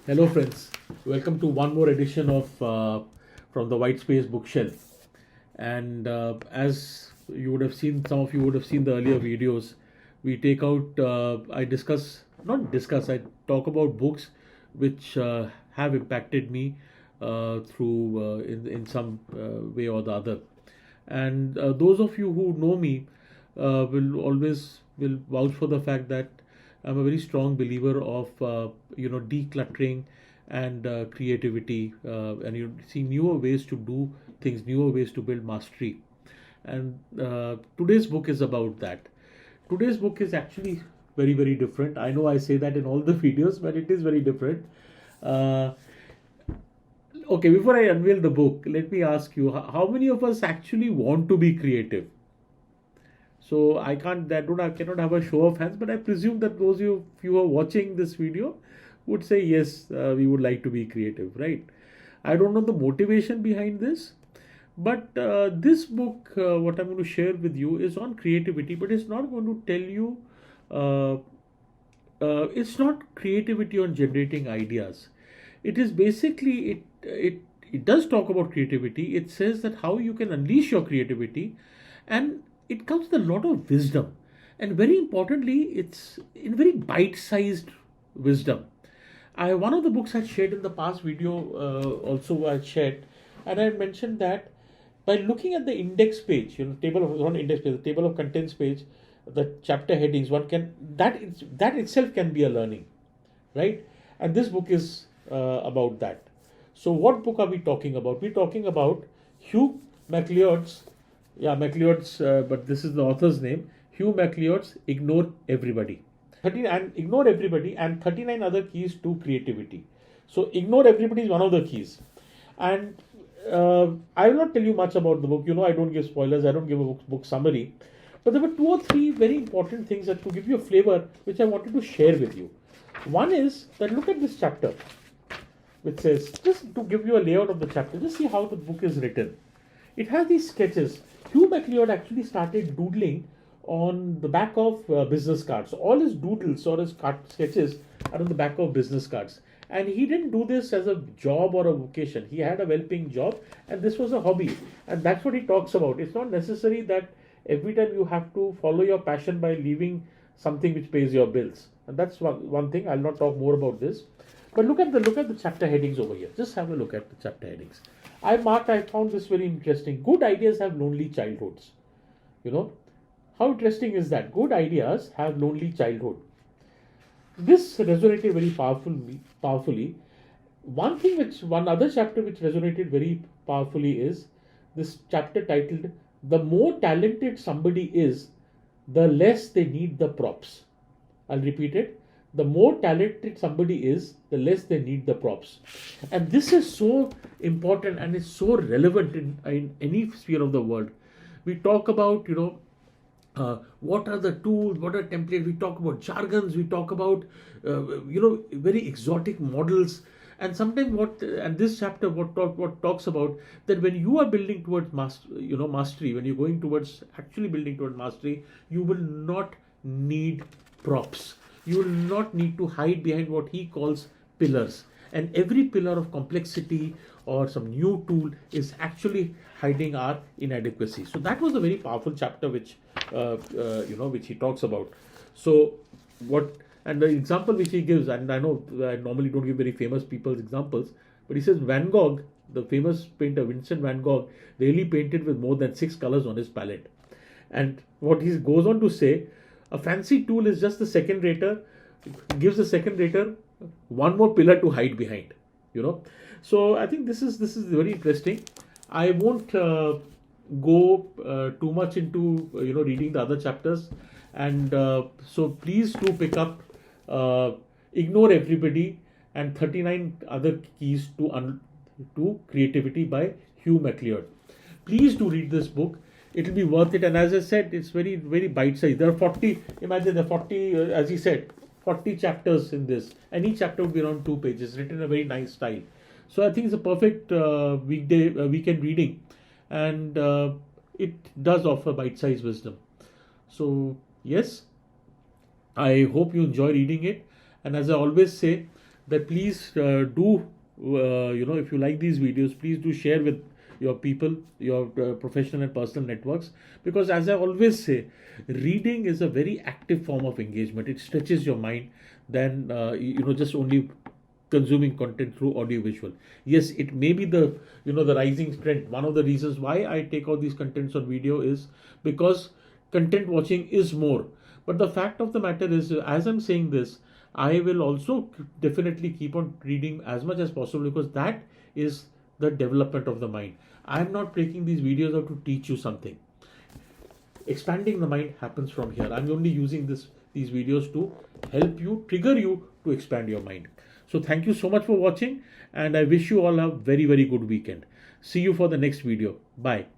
Hello, friends. Welcome to one more edition of from the White Space Bookshelf. And as you would have seen, some of you would have seen the earlier videos. We take out, I discuss, not discuss, I talk about books which have impacted me through in some way or the other. And those of you who know me will vouch for the fact that I'm a very strong believer of decluttering and creativity, and you see newer ways to do things, newer ways to build mastery. And today's book is about that. Today's book is actually very different. I know I say that in all the videos, but it is very different. Uh, okay, before I unveil the book, let me ask you: how many of us actually want to be creative? So I can't, that don't, I cannot have a show of hands, but I presume that those of you who are watching this video would say yes, we would like to be creative, right? I don't know the motivation behind this, but this book, what I'm going to share with you, is on creativity, but it's not going to tell you. Uh, it's not creativity on generating ideas. It is basically it does talk about creativity. It says that how you can unleash your creativity, and it comes with a lot of wisdom, and very importantly, it's in very bite-sized wisdom. I One of the books I shared in the past video, also I shared, and I mentioned that by looking at the index page, table of not index page, the table of contents page, the chapter headings, one can that itself can be a learning, right? And this book is about that. So, what book are we talking about? We're talking about Hugh MacLeod's, yeah, MacLeod's, but this is the author's name, Hugh MacLeod's Ignore Everybody. 30 and Ignore Everybody and 39 other keys to creativity. So, Ignore Everybody is one of the keys. And I will not tell you much about the book. I don't give spoilers, I don't give a book summary. But there were two or three very important things that to give you a flavor, which I wanted to share with you. One is that look at this chapter, which says, just to give you a layout of the chapter, just see how the book is written. It has these sketches. Hugh MacLeod actually started doodling on the back of business cards. All his doodles or his sketches are on the back of business cards. And he didn't do this as a job or a vocation. He had a well paying job, and this was a hobby. And that's what he talks about. It's not necessary that every time you have to follow your passion by leaving something which pays your bills. And that's one thing. I'll not talk more about this. But look at the chapter headings over here. Just have a look at the chapter headings. I found this very interesting. Good ideas have lonely childhoods. You know, how interesting is that? Good ideas have lonely childhood. This resonated very powerfully. One other chapter which resonated very powerfully is this chapter titled "The More Talented Somebody Is, the Less They Need the Props." I'll repeat it. The more talented somebody is, the less they need the props. And this is so important and it's so relevant in any sphere of the world. We talk about, what are the tools, what are templates, we talk about jargons, we talk about, very exotic models. And sometimes and this chapter what talks about that when you are building towards mastery, when you're going towards actually building towards mastery, you will not need props. You will not need to hide behind what he calls pillars. And every pillar of complexity or some new tool is actually hiding our inadequacy. So that was a very powerful chapter which he talks about. So what and the example which he gives, and I know I normally don't give very famous people's examples, but he says Van Gogh, the famous painter Vincent Van Gogh, really painted with more than 6 colors on his palette. And what he goes on to say, a fancy tool is just the second rater, gives the second rater one more pillar to hide behind. So I think this is very interesting. I won't go too much into reading the other chapters, and so please do pick up Ignore Everybody and 39 other keys to creativity by Hugh MacLeod. Please do read this book. It'll be worth it. And as I said, it's very bite sized. There are 40. Imagine there are 40, as he said, 40 chapters in this, and each chapter would be around 2 pages, written in a very nice style. So I think it's a perfect weekend reading, and it does offer bite-sized wisdom. So yes, I hope you enjoy reading it. And as I always say, that please if you like these videos, please do share with your people, your professional and personal networks, because as I always say, reading is a very active form of engagement. It stretches your mind than just only consuming content through audiovisual. Yes, it may be the rising trend. One of the reasons why I take out these contents on video is because content watching is more. But the fact of the matter is, as I'm saying this, I will also definitely keep on reading as much as possible, because that is the development of the mind. I'm not taking these videos out to teach you something. Expanding the mind happens from here. I'm only using these videos to help you, trigger you to expand your mind. So thank you so much for watching, and I wish you all a very, very good weekend. See you for the next video. Bye.